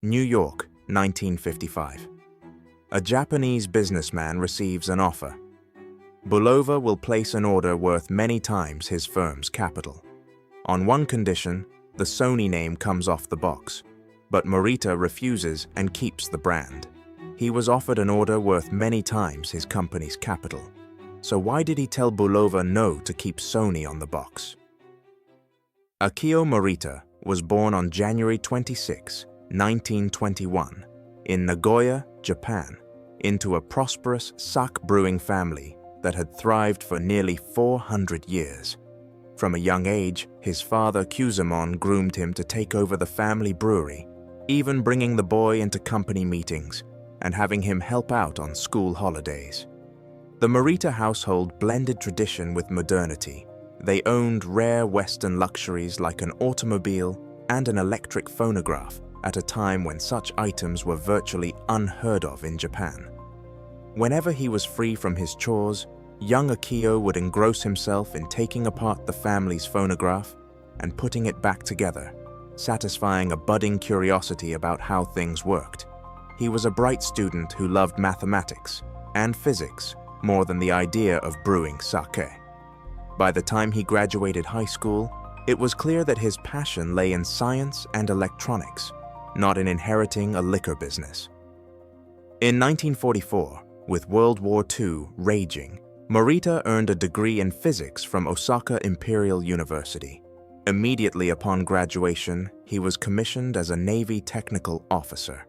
New York, 1955. A Japanese businessman receives an offer. Bulova will place an order worth many times his firm's capital. On one condition, the Sony name comes off the box, but Morita refuses and keeps the brand. He was offered an order worth many times his company's capital. So why did he tell Bulova no to keep Sony on the box? Akio Morita was born on January 26, 1921, in Nagoya, Japan, into a prosperous sake brewing family that had thrived for nearly 400 years. From a young age, his father Kyuzumon groomed him to take over the family brewery, even bringing the boy into company meetings and having him help out on school holidays. The Morita household blended tradition with modernity. They owned rare Western luxuries like an automobile and an electric phonograph at a time when such items were virtually unheard of in Japan. Whenever he was free from his chores, young Akio would engross himself in taking apart the family's phonograph and putting it back together, satisfying a budding curiosity about how things worked. He was a bright student who loved mathematics and physics more than the idea of brewing sake. By the time he graduated high school, it was clear that his passion lay in science and electronics, not in inheriting a liquor business. In 1944, with World War II raging, Morita earned a degree in physics from Osaka Imperial University. Immediately upon graduation, he was commissioned as a Navy technical officer.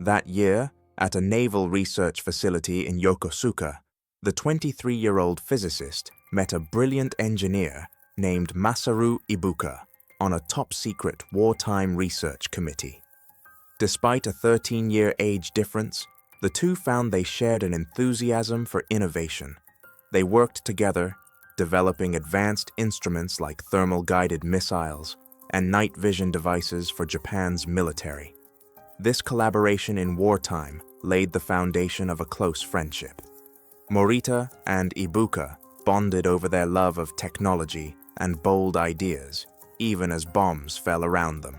That year, at a naval research facility in Yokosuka, the 23-year-old physicist met a brilliant engineer named Masaru Ibuka on a top-secret wartime research committee. Despite a 13-year age difference, the two found they shared an enthusiasm for innovation. They worked together, developing advanced instruments like thermal-guided missiles and night vision devices for Japan's military. This collaboration in wartime laid the foundation of a close friendship. Morita and Ibuka bonded over their love of technology and bold ideas, even as bombs fell around them.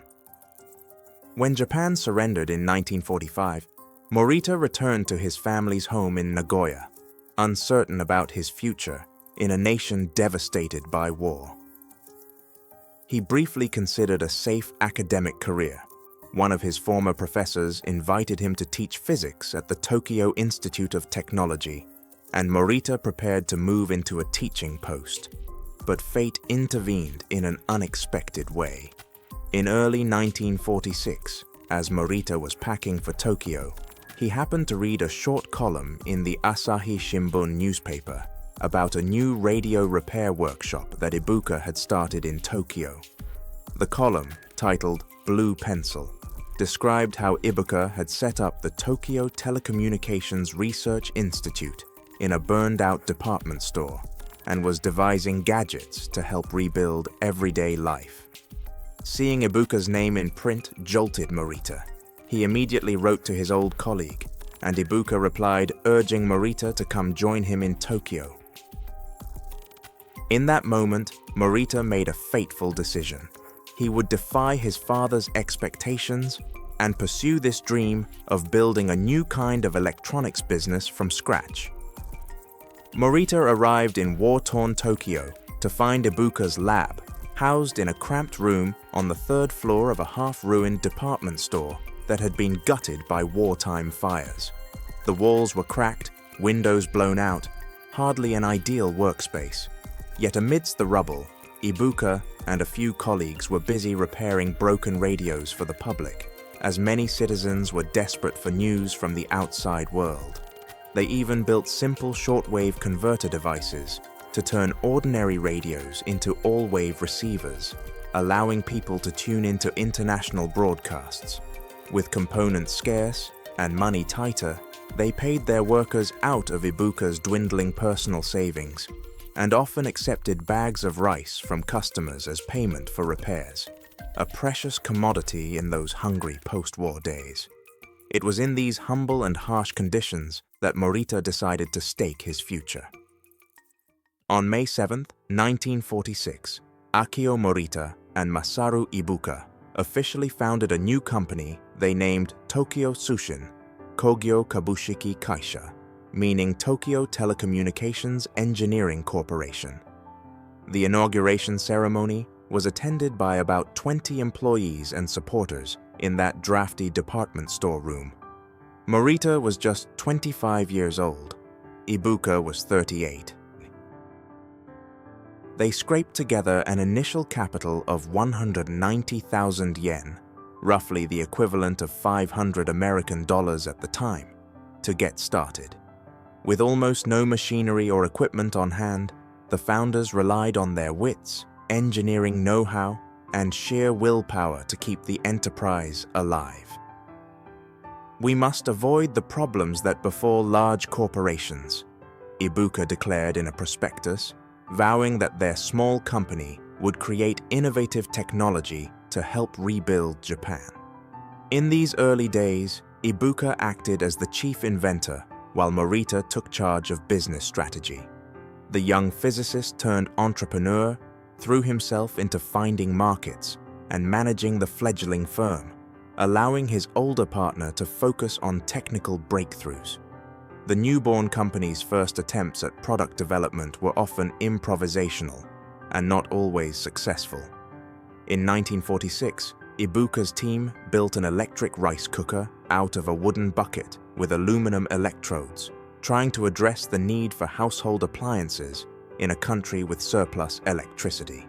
When Japan surrendered in 1945, Morita returned to his family's home in Nagoya, uncertain about his future in a nation devastated by war. He briefly considered a safe academic career. One of his former professors invited him to teach physics at the Tokyo Institute of Technology, and Morita prepared to move into a teaching post. But fate intervened in an unexpected way. In early 1946, as Morita was packing for Tokyo, he happened to read a short column in the Asahi Shimbun newspaper about a new radio repair workshop that Ibuka had started in Tokyo. The column, titled Blue Pencil, described how Ibuka had set up the Tokyo Telecommunications Research Institute in a burned-out department store and was devising gadgets to help rebuild everyday life. Seeing Ibuka's name in print jolted Morita. He immediately wrote to his old colleague, and Ibuka replied, urging Morita to come join him in Tokyo. In that moment, Morita made a fateful decision. He would defy his father's expectations and pursue this dream of building a new kind of electronics business from scratch. Morita arrived in war-torn Tokyo to find Ibuka's lab, housed in a cramped room on the third floor of a half-ruined department store that had been gutted by wartime fires. The walls were cracked, windows blown out, hardly an ideal workspace. Yet amidst the rubble, Ibuka and a few colleagues were busy repairing broken radios for the public, as many citizens were desperate for news from the outside world. They even built simple shortwave converter devices to turn ordinary radios into all-wave receivers, allowing people to tune into international broadcasts. With components scarce and money tighter, they paid their workers out of Ibuka's dwindling personal savings and often accepted bags of rice from customers as payment for repairs, a precious commodity in those hungry post-war days. It was in these humble and harsh conditions that Morita decided to stake his future. On May 7, 1946, Akio Morita and Masaru Ibuka officially founded a new company they named Tokyo Tsushin Kogyo Kabushiki Kaisha, meaning Tokyo Telecommunications Engineering Corporation. The inauguration ceremony was attended by about 20 employees and supporters in that drafty department store room. Morita was just 25 years old. Ibuka was 38. They scraped together an initial capital of 190,000 yen, roughly the equivalent of $500 at the time, to get started. With almost no machinery or equipment on hand, the founders relied on their wits, engineering know-how, and sheer willpower to keep the enterprise alive. "We must avoid the problems that befall large corporations," Ibuka declared in a prospectus, vowing that their small company would create innovative technology to help rebuild Japan. In these early days, Ibuka acted as the chief inventor while Morita took charge of business strategy. The young physicist turned entrepreneur threw himself into finding markets and managing the fledgling firm, allowing his older partner to focus on technical breakthroughs. The newborn company's first attempts at product development were often improvisational and not always successful. In 1946, Ibuka's team built an electric rice cooker out of a wooden bucket with aluminum electrodes, trying to address the need for household appliances in a country with surplus electricity.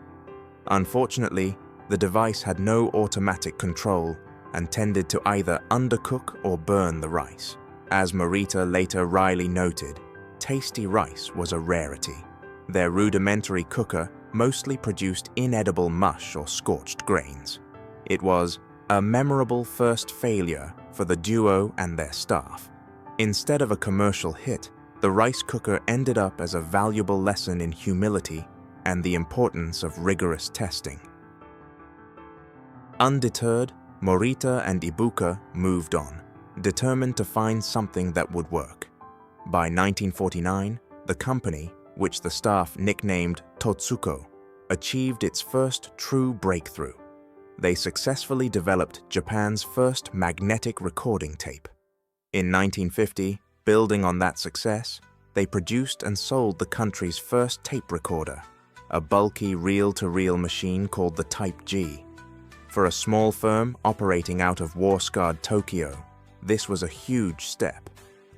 Unfortunately, the device had no automatic control and tended to either undercook or burn the rice. As Morita later wryly noted, tasty rice was a rarity. Their rudimentary cooker mostly produced inedible mush or scorched grains. It was a memorable first failure for the duo and their staff. Instead of a commercial hit, the rice cooker ended up as a valuable lesson in humility and the importance of rigorous testing. Undeterred, Morita and Ibuka moved on, determined to find something that would work. By 1949, the company, which the staff nicknamed Totsuko, achieved its first true breakthrough. They successfully developed Japan's first magnetic recording tape. In 1950, building on that success, they produced and sold the country's first tape recorder, a bulky reel-to-reel machine called the Type G. For a small firm operating out of war-scarred Tokyo, this was a huge step.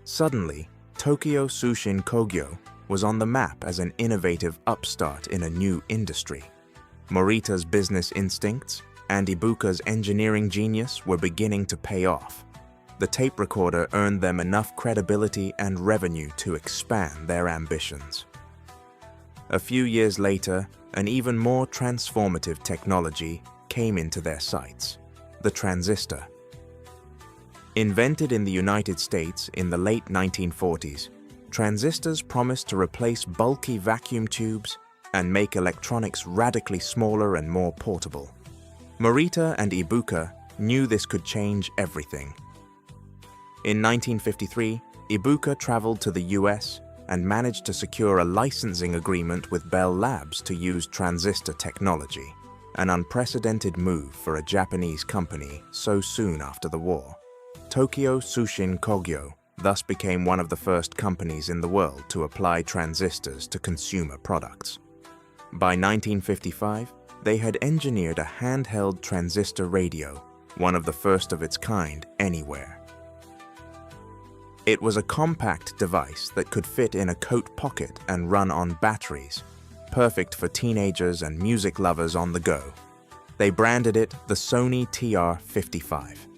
Suddenly, Tokyo Tsushin Kogyo was on the map as an innovative upstart in a new industry. Morita's business instincts and Ibuka's engineering genius were beginning to pay off. The tape recorder earned them enough credibility and revenue to expand their ambitions. A few years later, an even more transformative technology came into their sights: the transistor. Invented in the United States in the late 1940s, transistors promised to replace bulky vacuum tubes and make electronics radically smaller and more portable. Morita and Ibuka knew this could change everything. In 1953, Ibuka traveled to the US and managed to secure a licensing agreement with Bell Labs to use transistor technology, an unprecedented move for a Japanese company so soon after the war. Tokyo Tsushin Kogyo thus became one of the first companies in the world to apply transistors to consumer products. By 1955, they had engineered a handheld transistor radio, one of the first of its kind anywhere. It was a compact device that could fit in a coat pocket and run on batteries, perfect for teenagers and music lovers on the go. They branded it the Sony TR-55.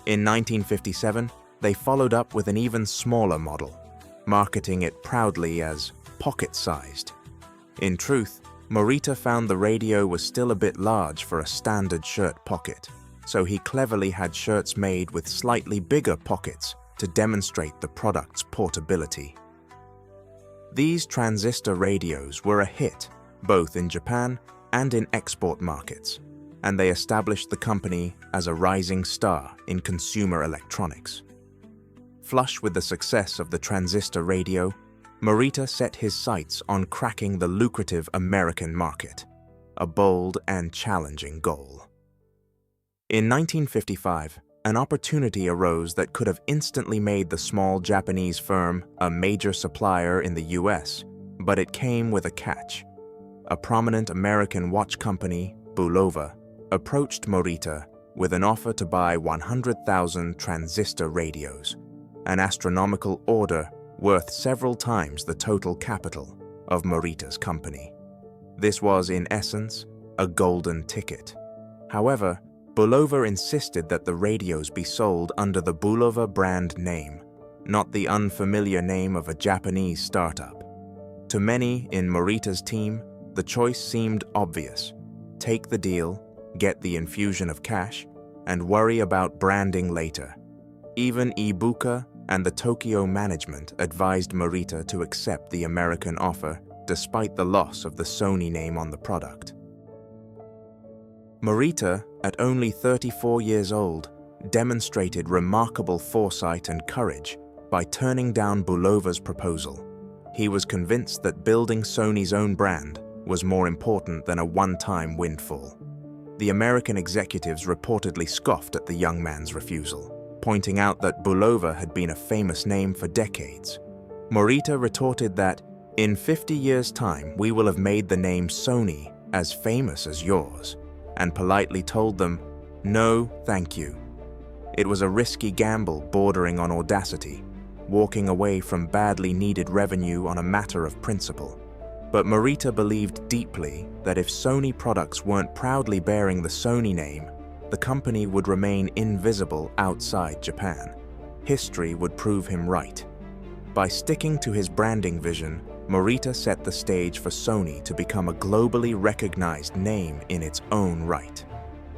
In 1957, they followed up with an even smaller model, marketing it proudly as pocket-sized. In truth, Morita found the radio was still a bit large for a standard shirt pocket, so he cleverly had shirts made with slightly bigger pockets to demonstrate the product's portability. These transistor radios were a hit, both in Japan and in export markets, and they established the company as a rising star in consumer electronics. Flush with the success of the transistor radio, Morita set his sights on cracking the lucrative American market, a bold and challenging goal. In 1955, an opportunity arose that could have instantly made the small Japanese firm a major supplier in the US, but it came with a catch. A prominent American watch company, Bulova, approached Morita with an offer to buy 100,000 transistor radios, an astronomical order worth several times the total capital of Morita's company. This was, in essence, a golden ticket. However, Bulova insisted that the radios be sold under the Bulova brand name, not the unfamiliar name of a Japanese startup. To many in Morita's team, the choice seemed obvious. Take the deal, get the infusion of cash, and worry about branding later. Even Ibuka and the Tokyo management advised Morita to accept the American offer despite the loss of the Sony name on the product. Morita, at only 34 years old, demonstrated remarkable foresight and courage by turning down Bulova's proposal. He was convinced that building Sony's own brand was more important than a one-time windfall. The American executives reportedly scoffed at the young man's refusal, pointing out that Bulova had been a famous name for decades. Morita retorted that, "In 50 years' time, we will have made the name Sony as famous as yours," and politely told them, "No, thank you." It was a risky gamble bordering on audacity, walking away from badly needed revenue on a matter of principle. But Morita believed deeply that if Sony products weren't proudly bearing the Sony name, the company would remain invisible outside Japan. History would prove him right. By sticking to his branding vision, Morita set the stage for Sony to become a globally recognized name in its own right.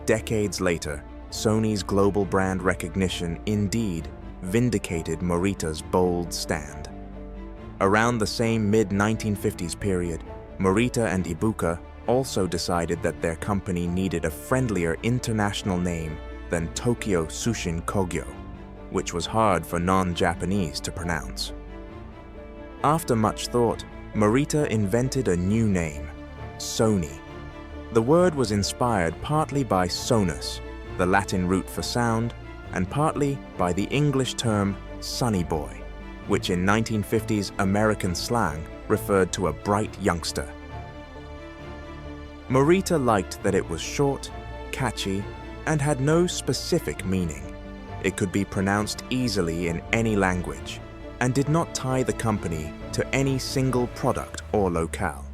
Decades later, Sony's global brand recognition indeed vindicated Morita's bold stand. Around the same mid-1950s period, Morita and Ibuka also decided that their company needed a friendlier international name than Tokyo Tsushin Kogyo, which was hard for non-Japanese to pronounce. After much thought, Morita invented a new name, Sony. The word was inspired partly by sonus, the Latin root for sound, and partly by the English term sunny boy, which in 1950s American slang referred to a bright youngster. Morita liked that it was short, catchy, and had no specific meaning. It could be pronounced easily in any language, and did not tie the company to any single product or locale.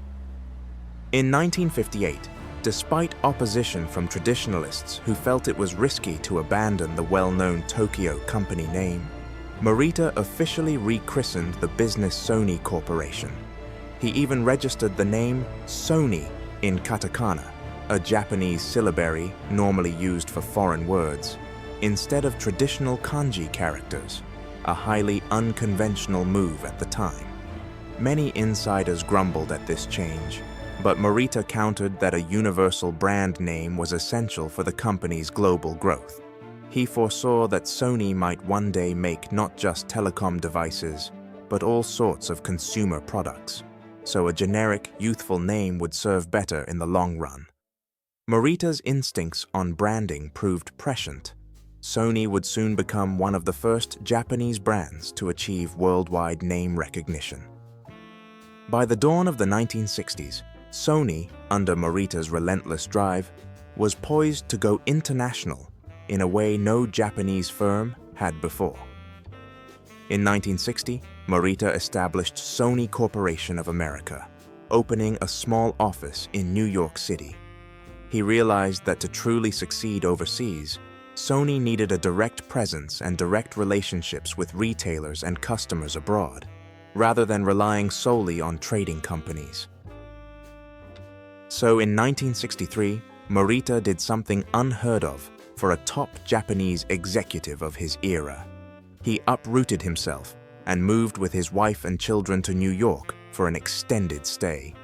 In 1958, despite opposition from traditionalists who felt it was risky to abandon the well-known Tokyo company name, Morita officially rechristened the business Sony Corporation. He even registered the name Sony in katakana, a Japanese syllabary normally used for foreign words, instead of traditional kanji characters, a highly unconventional move at the time. Many insiders grumbled at this change, but Morita countered that a universal brand name was essential for the company's global growth. He foresaw that Sony might one day make not just telecom devices, but all sorts of consumer products, so a generic, youthful name would serve better in the long run. Morita's instincts on branding proved prescient. Sony would soon become one of the first Japanese brands to achieve worldwide name recognition. By the dawn of the 1960s, Sony, under Morita's relentless drive, was poised to go international in a way no Japanese firm had before. In 1960, Morita established Sony Corporation of America, opening a small office in New York City. He realized that to truly succeed overseas, Sony needed a direct presence and direct relationships with retailers and customers abroad, rather than relying solely on trading companies. So in 1963, Morita did something unheard of for a top Japanese executive of his era. He uprooted himself and moved with his wife and children to New York for an extended stay.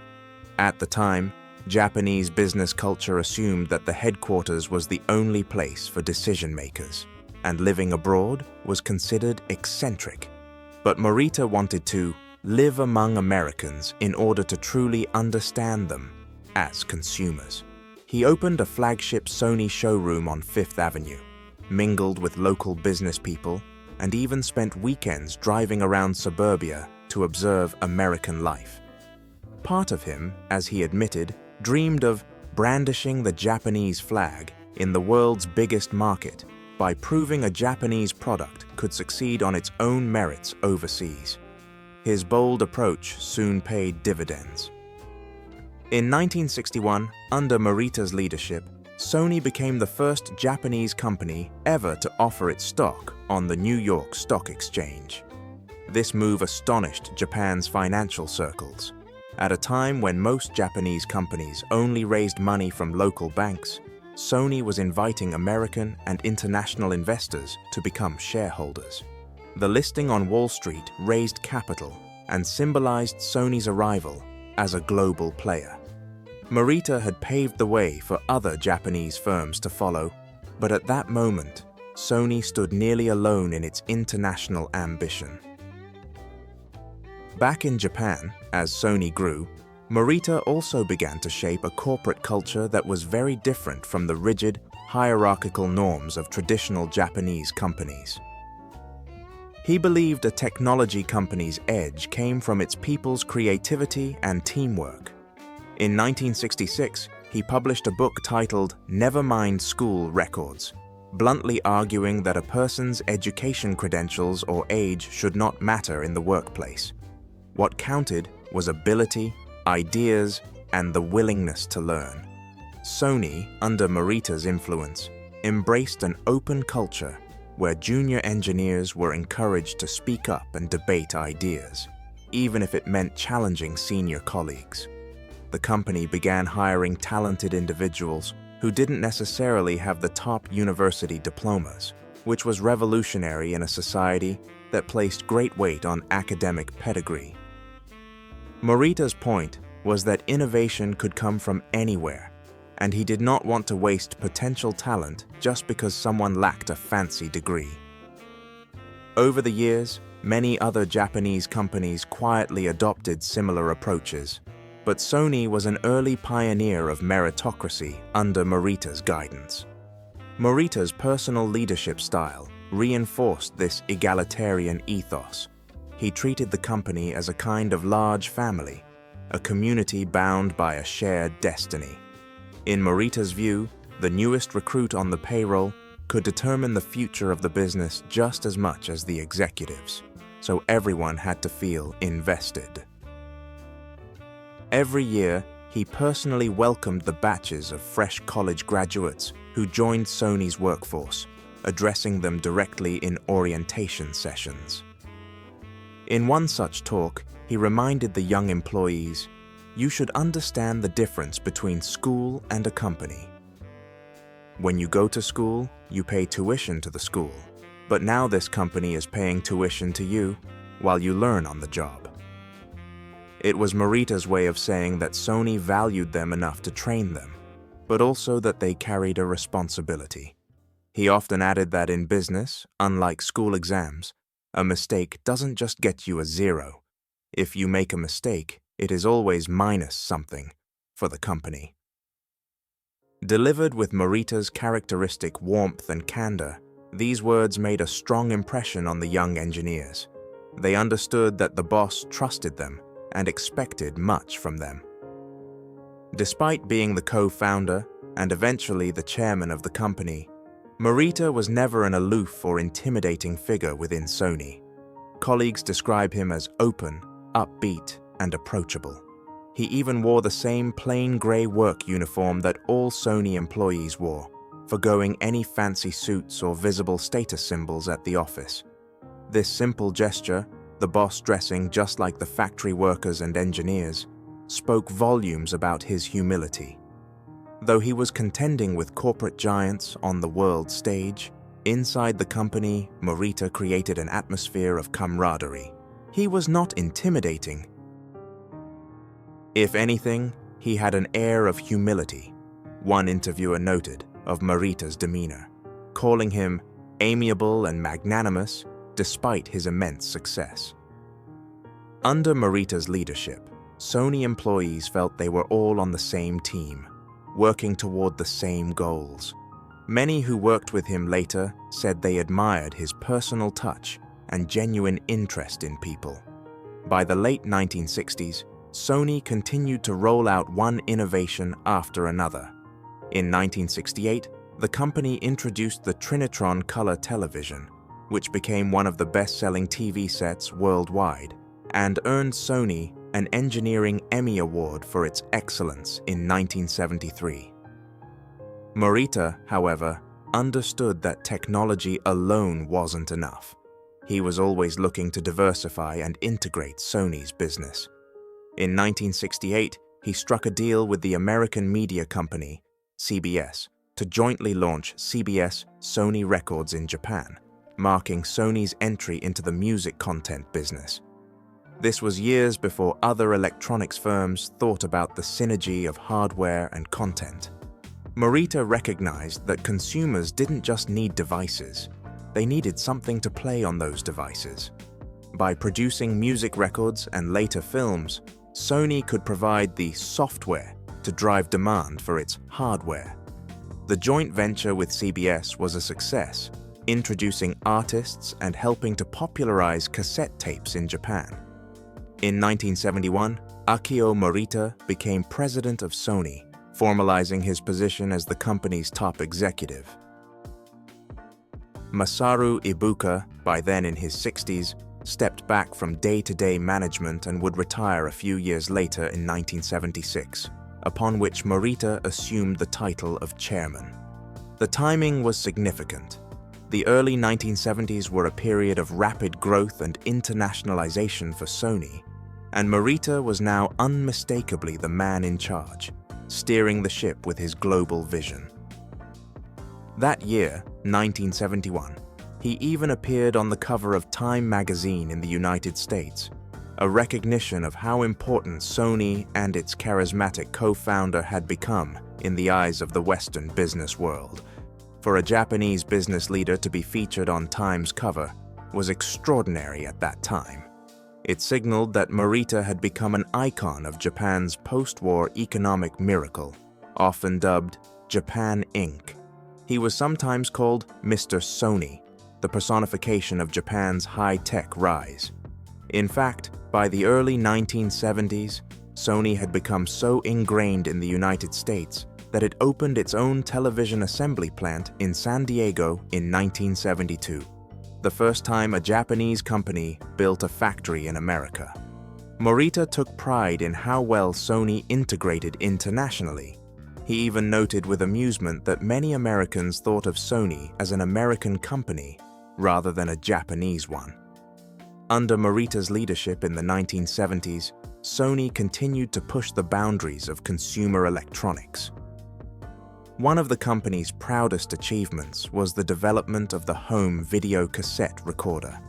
At the time, Japanese business culture assumed that the headquarters was the only place for decision-makers, and living abroad was considered eccentric. But Morita wanted to live among Americans in order to truly understand them as consumers. He opened a flagship Sony showroom on Fifth Avenue, mingled with local business people, and even spent weekends driving around suburbia to observe American life. Part of him, as he admitted, dreamed of brandishing the Japanese flag in the world's biggest market by proving a Japanese product could succeed on its own merits overseas. His bold approach soon paid dividends. In 1961, under Morita's leadership, Sony became the first Japanese company ever to offer its stock on the New York Stock Exchange. This move astonished Japan's financial circles. At a time when most Japanese companies only raised money from local banks, Sony was inviting American and international investors to become shareholders. The listing on Wall Street raised capital and symbolized Sony's arrival as a global player. Morita had paved the way for other Japanese firms to follow, but at that moment, Sony stood nearly alone in its international ambition. Back in Japan, as Sony grew, Morita also began to shape a corporate culture that was very different from the rigid, hierarchical norms of traditional Japanese companies. He believed a technology company's edge came from its people's creativity and teamwork. In 1966, he published a book titled Never Mind School Records, bluntly arguing that a person's education credentials or age should not matter in the workplace. What counted was ability, ideas, and the willingness to learn. Sony, under Morita's influence, embraced an open culture where junior engineers were encouraged to speak up and debate ideas, even if it meant challenging senior colleagues. The company began hiring talented individuals who didn't necessarily have the top university diplomas, which was revolutionary in a society that placed great weight on academic pedigree. Morita's point was that innovation could come from anywhere, and he did not want to waste potential talent just because someone lacked a fancy degree. Over the years, many other Japanese companies quietly adopted similar approaches, but Sony was an early pioneer of meritocracy under Morita's guidance. Morita's personal leadership style reinforced this egalitarian ethos. He treated the company as a kind of large family, a community bound by a shared destiny. In Morita's view, the newest recruit on the payroll could determine the future of the business just as much as the executives, so everyone had to feel invested. Every year, he personally welcomed the batches of fresh college graduates who joined Sony's workforce, addressing them directly in orientation sessions. In one such talk, he reminded the young employees, "You should understand the difference between school and a company. When you go to school, you pay tuition to the school, but now this company is paying tuition to you while you learn on the job." It was Morita's way of saying that Sony valued them enough to train them, but also that they carried a responsibility. He often added that in business, unlike school exams, a mistake doesn't just get you a 0. If you make a mistake, it is always minus something for the company. Delivered with Morita's characteristic warmth and candor, these words made a strong impression on the young engineers. They understood that the boss trusted them and expected much from them. Despite being the co-founder and eventually the chairman of the company, Morita was never an aloof or intimidating figure within Sony. Colleagues describe him as open, upbeat, and approachable. He even wore the same plain gray work uniform that all Sony employees wore, forgoing any fancy suits or visible status symbols at the office. This simple gesture, the boss dressing just like the factory workers and engineers, spoke volumes about his humility. Though he was contending with corporate giants on the world stage, inside the company, Morita created an atmosphere of camaraderie. He was not intimidating. If anything, he had an air of humility, one interviewer noted of Morita's demeanor, calling him amiable and magnanimous despite his immense success. Under Morita's leadership, Sony employees felt they were all on the same team. working toward the same goals. Many who worked with him later said they admired his personal touch and genuine interest in people. By the late 1960s, Sony continued to roll out one innovation after another. In 1968, the company introduced the Trinitron color television, which became one of the best-selling TV sets worldwide, and earned Sony an Engineering Emmy Award for its excellence in 1973. Morita, however, understood that technology alone wasn't enough. He was always looking to diversify and integrate Sony's business. In 1968, he struck a deal with the American media company, CBS, to jointly launch CBS Sony Records in Japan, marking Sony's entry into the music content business. This was years before other electronics firms thought about the synergy of hardware and content. Morita recognized that consumers didn't just need devices, they needed something to play on those devices. By producing music records and later films, Sony could provide the software to drive demand for its hardware. The joint venture with CBS was a success, introducing artists and helping to popularize cassette tapes in Japan. In 1971, Akio Morita became president of Sony, formalizing his position as the company's top executive. Masaru Ibuka, by then in his 60s, stepped back from day-to-day management and would retire a few years later in 1976, upon which Morita assumed the title of chairman. The timing was significant. The early 1970s were a period of rapid growth and internationalization for Sony, and Morita was now unmistakably the man in charge, steering the ship with his global vision. That year, 1971, he even appeared on the cover of Time magazine in the United States, a recognition of how important Sony and its charismatic co-founder had become in the eyes of the Western business world. For a Japanese business leader to be featured on Time's cover was extraordinary at that time. It signaled that Morita had become an icon of Japan's post-war economic miracle, often dubbed Japan Inc. He was sometimes called Mr. Sony, the personification of Japan's high-tech rise. In fact, by the early 1970s, Sony had become so ingrained in the United States that it opened its own television assembly plant in San Diego in 1972. The first time a Japanese company built a factory in America. Morita took pride in how well Sony integrated internationally. He even noted with amusement that many Americans thought of Sony as an American company rather than a Japanese one. Under Morita's leadership in the 1970s, Sony continued to push the boundaries of consumer electronics. One of the company's proudest achievements was the development of the home video cassette recorder.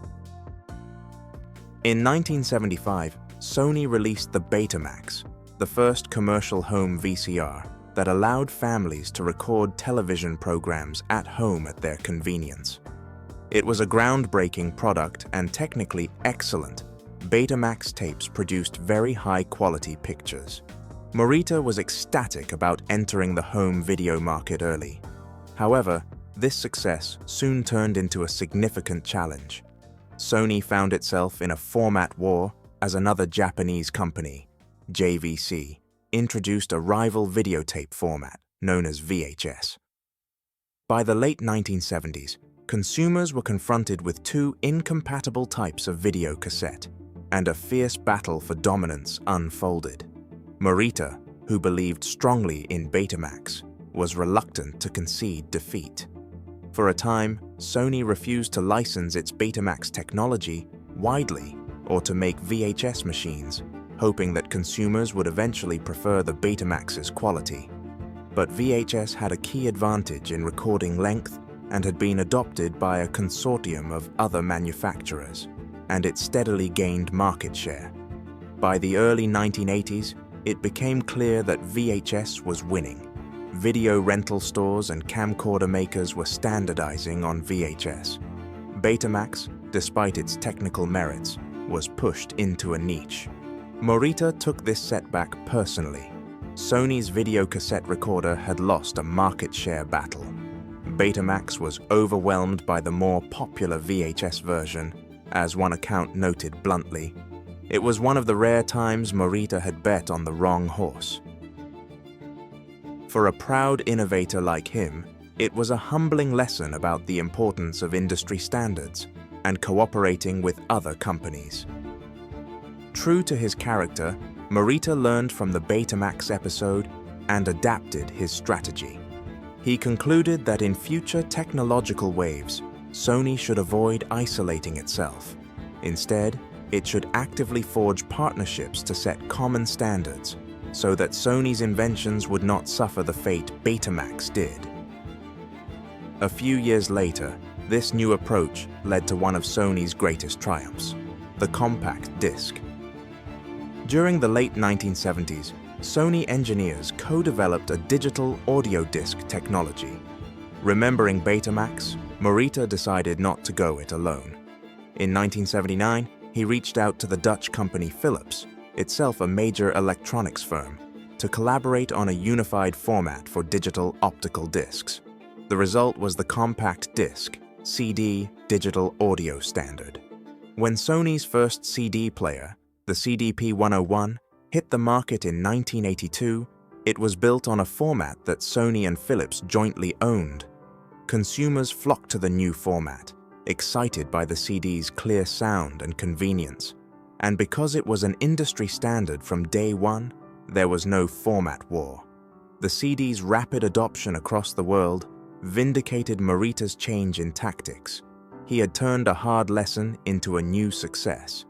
In 1975, Sony released the Betamax, the first commercial home VCR that allowed families to record television programs at home at their convenience. It was a groundbreaking product and technically excellent. Betamax tapes produced very high-quality pictures. Morita was ecstatic about entering the home video market early. However, this success soon turned into a significant challenge. Sony found itself in a format war as another Japanese company, JVC, introduced a rival videotape format known as VHS. By the late 1970s, consumers were confronted with two incompatible types of video cassette, and a fierce battle for dominance unfolded. Morita, who believed strongly in Betamax, was reluctant to concede defeat. For a time, Sony refused to license its Betamax technology widely or to make VHS machines, hoping that consumers would eventually prefer the Betamax's quality. But VHS had a key advantage in recording length and had been adopted by a consortium of other manufacturers, and it steadily gained market share. By the early 1980s, it became clear that VHS was winning. Video rental stores and camcorder makers were standardizing on VHS. Betamax, despite its technical merits, was pushed into a niche. Morita took this setback personally. Sony's videocassette recorder had lost a market share battle. Betamax was overwhelmed by the more popular VHS version, as one account noted bluntly. It was one of the rare times Morita had bet on the wrong horse. For a proud innovator like him, it was a humbling lesson about the importance of industry standards and cooperating with other companies. True to his character, Morita learned from the Betamax episode and adapted his strategy. He concluded that in future technological waves, Sony should avoid isolating itself. Instead, it should actively forge partnerships to set common standards so that Sony's inventions would not suffer the fate Betamax did. A few years later, this new approach led to one of Sony's greatest triumphs, the compact disc. During the late 1970s, Sony engineers co-developed a digital audio disc technology. Remembering Betamax, Morita decided not to go it alone. In 1979, he reached out to the Dutch company Philips, itself a major electronics firm, to collaborate on a unified format for digital optical discs. The result was the compact disc, CD digital audio standard. When Sony's first CD player, the CDP-101, hit the market in 1982, it was built on a format that Sony and Philips jointly owned. Consumers flocked to the new format, excited by the CD's clear sound and convenience. And because it was an industry standard from day one, there was no format war. The CD's rapid adoption across the world vindicated Morita's change in tactics. He had turned a hard lesson into a new success.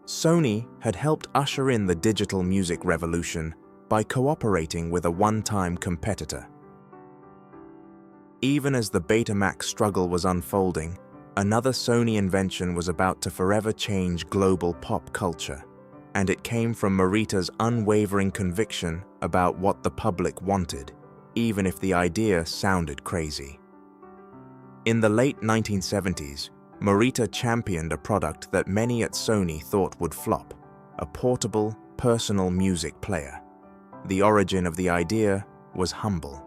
Sony had helped usher in the digital music revolution by cooperating with a one-time competitor. Even as the Betamax struggle was unfolding, another Sony invention was about to forever change global pop culture, and it came from Morita's unwavering conviction about what the public wanted, even if the idea sounded crazy. In the late 1970s, Morita championed a product that many at Sony thought would flop, a portable, personal music player. The origin of the idea was humble.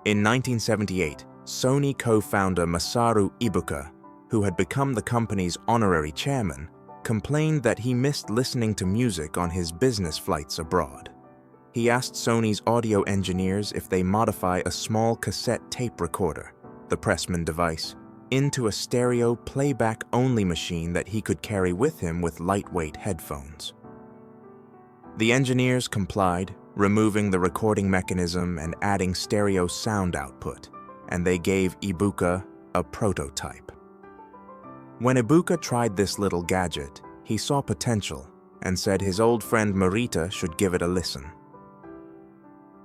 In 1978, Sony co-founder Masaru Ibuka, who had become the company's honorary chairman, complained that he missed listening to music on his business flights abroad. He asked Sony's audio engineers if they modify a small cassette tape recorder, the Pressman device, into a stereo playback-only machine that he could carry with him with lightweight headphones. The engineers complied, removing the recording mechanism and adding stereo sound output, and they gave Ibuka a prototype. When Ibuka tried this little gadget, he saw potential and said his old friend Morita should give it a listen.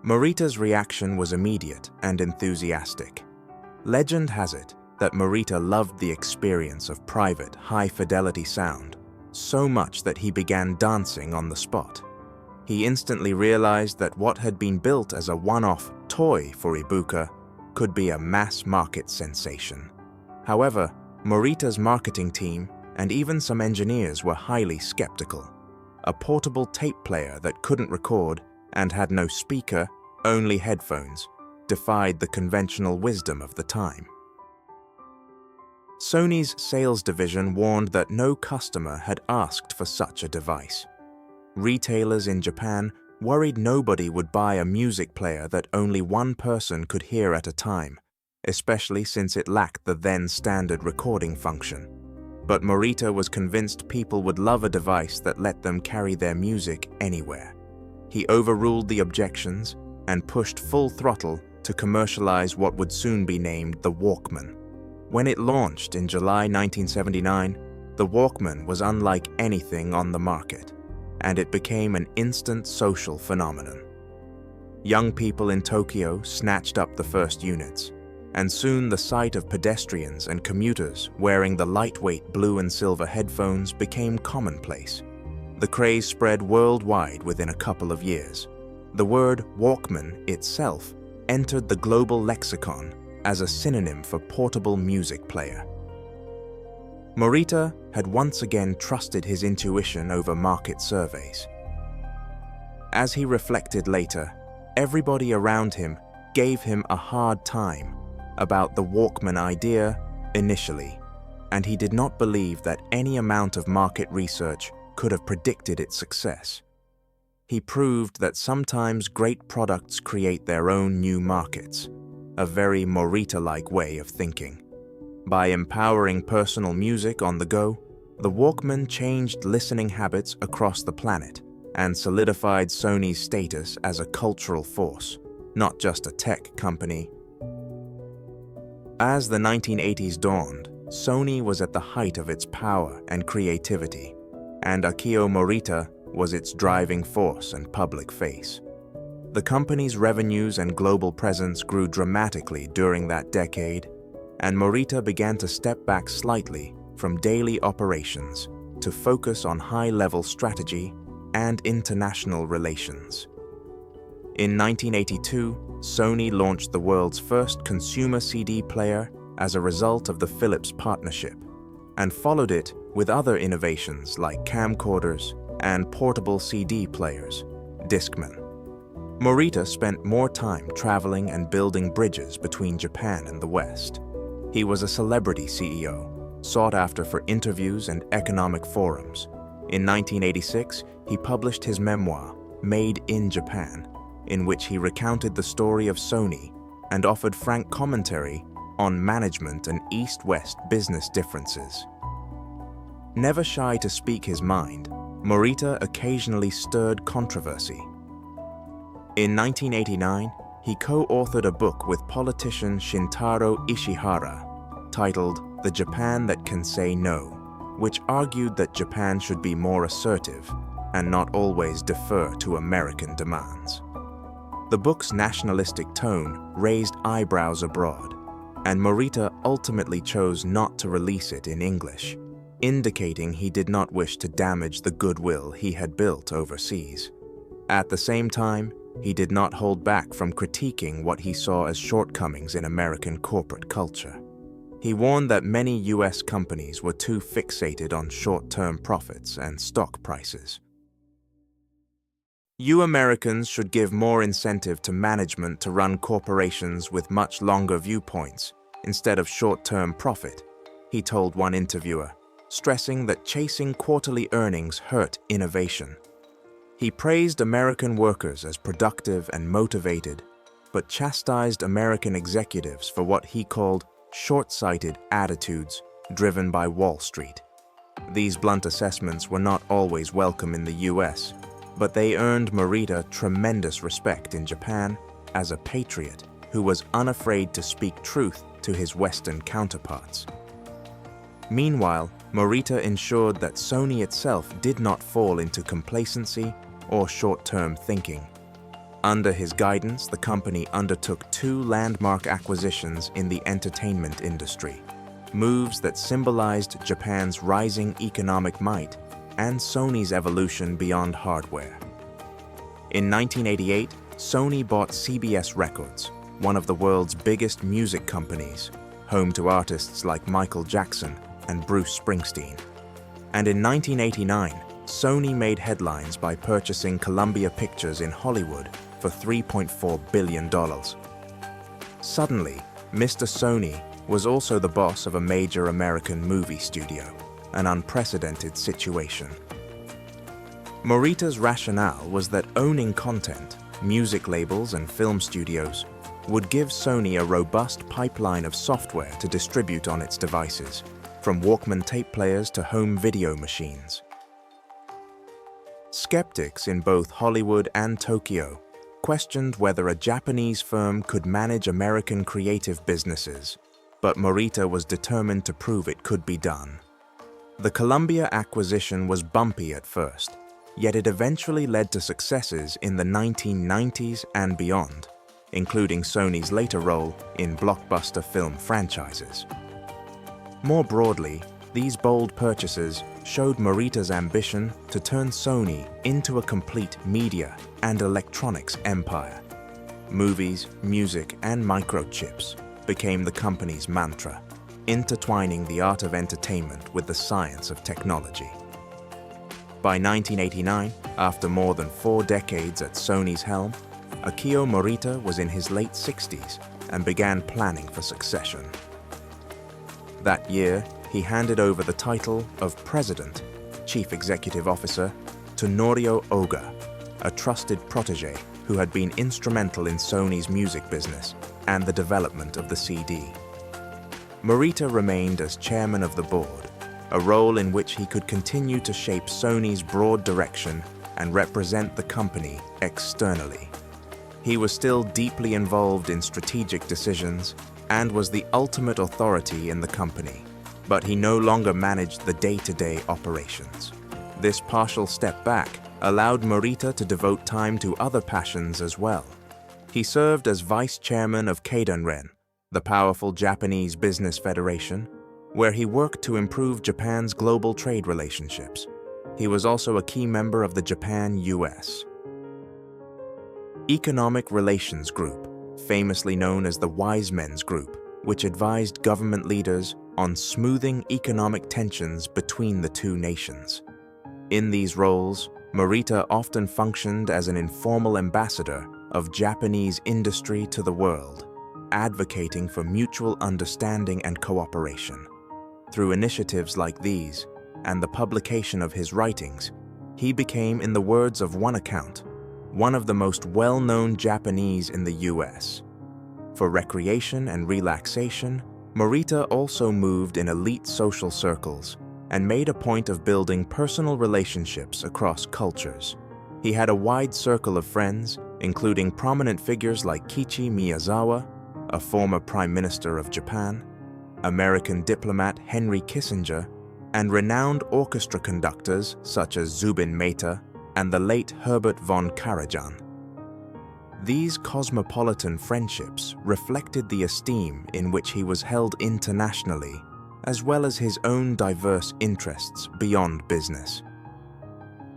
Morita's reaction was immediate and enthusiastic. Legend has it that Morita loved the experience of private, high-fidelity sound so much that he began dancing on the spot. He instantly realized that what had been built as a one-off toy for Ibuka could be a mass-market sensation. However, Morita's marketing team and even some engineers were highly skeptical. A portable tape player that couldn't record and had no speaker, only headphones, defied the conventional wisdom of the time. Sony's sales division warned that no customer had asked for such a device. Retailers in Japan worried nobody would buy a music player that only one person could hear at a time, especially since it lacked the then-standard recording function. But Morita was convinced people would love a device that let them carry their music anywhere. He overruled the objections and pushed full throttle to commercialize what would soon be named the Walkman. When it launched in July 1979, the Walkman was unlike anything on the market, and it became an instant social phenomenon. Young people in Tokyo snatched up the first units, and soon the sight of pedestrians and commuters wearing the lightweight blue and silver headphones became commonplace. The craze spread worldwide within a couple of years. The word Walkman itself entered the global lexicon as a synonym for portable music player. Morita had once again trusted his intuition over market surveys. As he reflected later, everybody around him gave him a hard time about the Walkman idea initially, and he did not believe that any amount of market research could have predicted its success. He proved that sometimes great products create their own new markets, a very Morita-like way of thinking. By empowering personal music on the go, the Walkman changed listening habits across the planet and solidified Sony's status as a cultural force, not just a tech company. As the 1980s dawned, Sony was at the height of its power and creativity, and Akio Morita was its driving force and public face. The company's revenues and global presence grew dramatically during that decade, and Morita began to step back slightly from daily operations to focus on high-level strategy and international relations. In 1982, Sony launched the world's first consumer CD player as a result of the Philips partnership, and followed it with other innovations like camcorders and portable CD players, Discman. Morita spent more time traveling and building bridges between Japan and the West. He was a celebrity CEO, sought after for interviews and economic forums. In 1986, he published his memoir, Made in Japan, in which he recounted the story of Sony and offered frank commentary on management and East-West business differences. Never shy to speak his mind, Morita occasionally stirred controversy. In 1989, he co-authored a book with politician Shintaro Ishihara titled The Japan That Can Say No, which argued that Japan should be more assertive and not always defer to American demands. The book's nationalistic tone raised eyebrows abroad, and Morita ultimately chose not to release it in English, indicating he did not wish to damage the goodwill he had built overseas. At the same time, he did not hold back from critiquing what he saw as shortcomings in American corporate culture. He warned that many US companies were too fixated on short-term profits and stock prices. You Americans should give more incentive to management to run corporations with much longer viewpoints instead of short-term profit, he told one interviewer, stressing that chasing quarterly earnings hurt innovation. He praised American workers as productive and motivated, but chastised American executives for what he called short-sighted attitudes driven by Wall Street. These blunt assessments were not always welcome in the US, but they earned Morita tremendous respect in Japan as a patriot who was unafraid to speak truth to his Western counterparts. Meanwhile, Morita ensured that Sony itself did not fall into complacency or short-term thinking. Under his guidance, the company undertook 2 landmark acquisitions in the entertainment industry, moves that symbolized Japan's rising economic might and Sony's evolution beyond hardware. In 1988, Sony bought CBS Records, one of the world's biggest music companies, home to artists like Michael Jackson and Bruce Springsteen. And in 1989, Sony made headlines by purchasing Columbia Pictures in Hollywood for $3.4 billion. Suddenly, Mr. Sony was also the boss of a major American movie studio, an unprecedented situation. Morita's rationale was that owning content, music labels and film studios would give Sony a robust pipeline of software to distribute on its devices, from Walkman tape players to home video machines. Skeptics in both Hollywood and Tokyo questioned whether a Japanese firm could manage American creative businesses, but Morita was determined to prove it could be done. The Columbia acquisition was bumpy at first, yet it eventually led to successes in the 1990s and beyond, including Sony's later role in blockbuster film franchises. More broadly, these bold purchases showed Morita's ambition to turn Sony into a complete media and electronics empire. Movies, music, and microchips became the company's mantra, intertwining the art of entertainment with the science of technology. By 1989, after more than 4 decades at Sony's helm, Akio Morita was in his late 60s and began planning for succession. That year, he handed over the title of President, Chief Executive Officer, to Norio Oga, a trusted protege who had been instrumental in Sony's music business and the development of the CD. Morita remained as chairman of the board, a role in which he could continue to shape Sony's broad direction and represent the company externally. He was still deeply involved in strategic decisions and was the ultimate authority in the company, but he no longer managed the day-to-day operations. This partial step back allowed Morita to devote time to other passions as well. He served as vice chairman of Keidanren, the powerful Japanese business federation, where he worked to improve Japan's global trade relationships. He was also a key member of the Japan-US Economic Relations Group, famously known as the Wise Men's Group, which advised government leaders on smoothing economic tensions between the two nations. In these roles, Morita often functioned as an informal ambassador of Japanese industry to the world, advocating for mutual understanding and cooperation. Through initiatives like these, and the publication of his writings, he became, in the words of one account, one of the most well-known Japanese in the US. For recreation and relaxation, Morita also moved in elite social circles and made a point of building personal relationships across cultures. He had a wide circle of friends, including prominent figures like Kiichi Miyazawa, a former Prime Minister of Japan, American diplomat Henry Kissinger, and renowned orchestra conductors such as Zubin Mehta and the late Herbert von Karajan. These cosmopolitan friendships reflected the esteem in which he was held internationally, as well as his own diverse interests beyond business.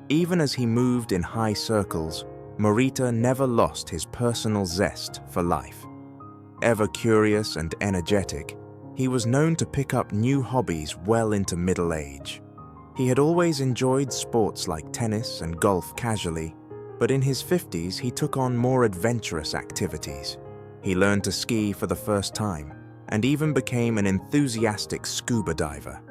Even as he moved in high circles, Morita never lost his personal zest for life. Ever curious and energetic, he was known to pick up new hobbies well into middle age. He had always enjoyed sports like tennis and golf casually, but in his 50s he took on more adventurous activities. He learned to ski for the first time and even became an enthusiastic scuba diver.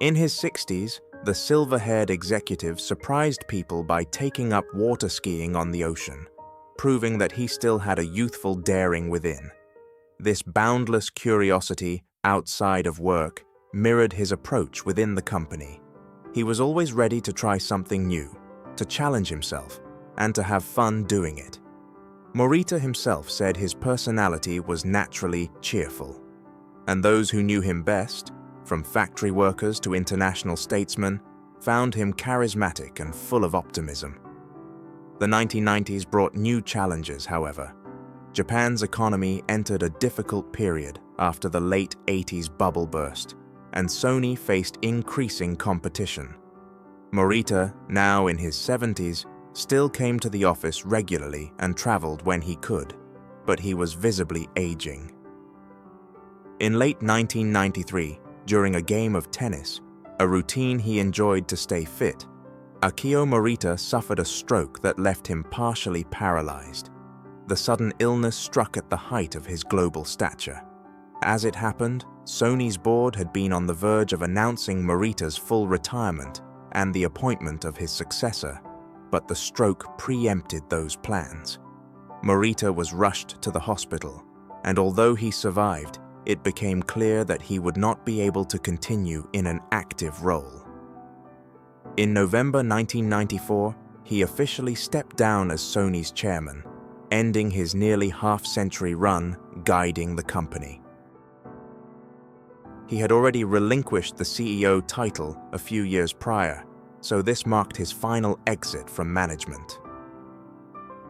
In his 60s, the silver-haired executive surprised people by taking up water skiing on the ocean, proving that he still had a youthful daring within. This boundless curiosity outside of work mirrored his approach within the company. He was always ready to try something new, to challenge himself, and to have fun doing it. Morita himself said his personality was naturally cheerful, and those who knew him best, from factory workers to international statesmen, found him charismatic and full of optimism. The 1990s brought new challenges, however. Japan's economy entered a difficult period after the late 80s bubble burst, and Sony faced increasing competition. Morita, now in his 70s, still came to the office regularly and traveled when he could, but he was visibly aging. In late 1993, during a game of tennis, a routine he enjoyed to stay fit, Akio Morita suffered a stroke that left him partially paralyzed. The sudden illness struck at the height of his global stature. As it happened, Sony's board had been on the verge of announcing Morita's full retirement and the appointment of his successor, but the stroke preempted those plans. Morita was rushed to the hospital, and although he survived, it became clear that he would not be able to continue in an active role. In November 1994, he officially stepped down as Sony's chairman, ending his nearly half-century run guiding the company. He had already relinquished the CEO title a few years prior, so this marked his final exit from management.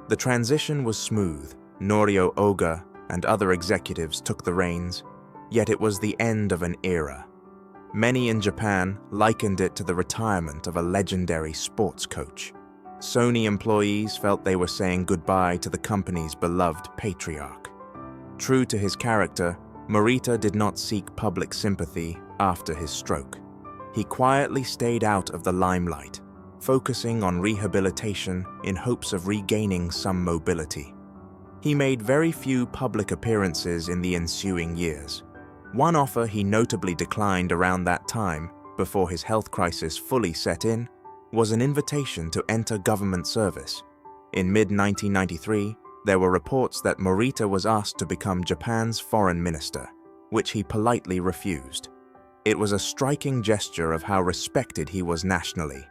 The transition was smooth. Norio Oga and other executives took the reins, yet it was the end of an era. Many in Japan likened it to the retirement of a legendary sports coach. Sony employees felt they were saying goodbye to the company's beloved patriarch. True to his character, Morita did not seek public sympathy after his stroke. he quietly stayed out of the limelight, focusing on rehabilitation in hopes of regaining some mobility. He made very few public appearances in the ensuing years. One offer he notably declined around that time, before his health crisis fully set in, was an invitation to enter government service. In mid-1993, there were reports that Morita was asked to become Japan's foreign minister, which he politely refused. It was a striking gesture of how respected he was nationally.